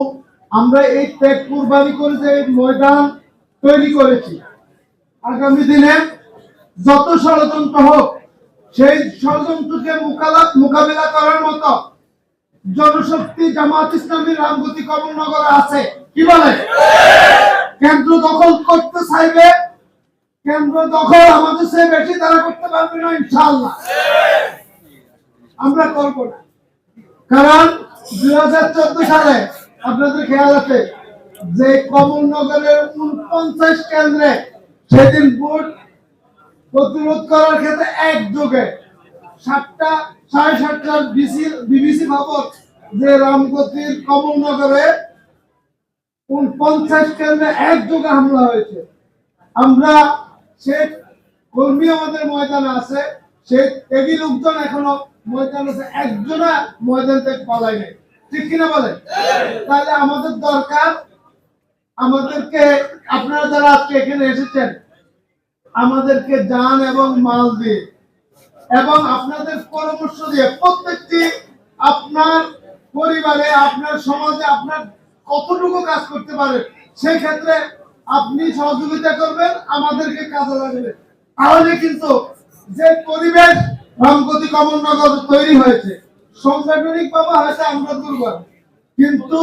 আমরা এই ত্যাগ কুরবানি করে যে ময়দান তৈরি করেছি, আগামী দিনে যত ষড়যন্ত্র হোক সেই ষড়যন্ত্রকে মোকাবিলা করার মতো জনশক্তি জামাত ইসলামী রামগতি কমলনগরে আছে। কি বলে? কেন্দ্র দখল করতে চাইবে, কেন্দ্র দখল আমাদের চেয়ে বেশি তারা করতে পারবে না ইনশাআল্লাহ। আমরা করব না, কারণ 2014 সালে আপনাদের খেয়াল আছে যে কমলনগরের 49 কেন্দ্রে সেদিন ভোট প্রতিরোধ করার ক্ষেত্রে একযোগে 7:30 বিবিসি খবর যে রামগতির কমলনগরে 49 কেন্দ্রে একযোগে হামলা হয়েছে। আমরা সে কর্মী আমাদের ময়দানে আছে, সে ত্যাগী লোকজন এখনো ময়দান আছে, একজনা ময়দান থেকে পালাই নেই। ঠিক কিনা বলে? তাহলে আমাদের দরকার, আমাদেরকে আপনারা যারা আজকে এখানে এসেছেন আমাদেরকে জান এবং মাল দিয়ে এবং আপনাদের পরামর্শ দিয়ে প্রত্যেকটি আপনার পরিবারে আপনার সমাজে আপনার কতটুকু কাজ করতে পারেন সেই ক্ষেত্রে আপনি সহযোগিতা করবেন, আমাদেরকে কাজে লাগবে। তাহলে কিন্তু যে পরিবেশ রামগতি কমলনগর তৈরি হয়েছে, সাংগঠনিক ভাবে হয়তো আমরা দুর্বল, কিন্তু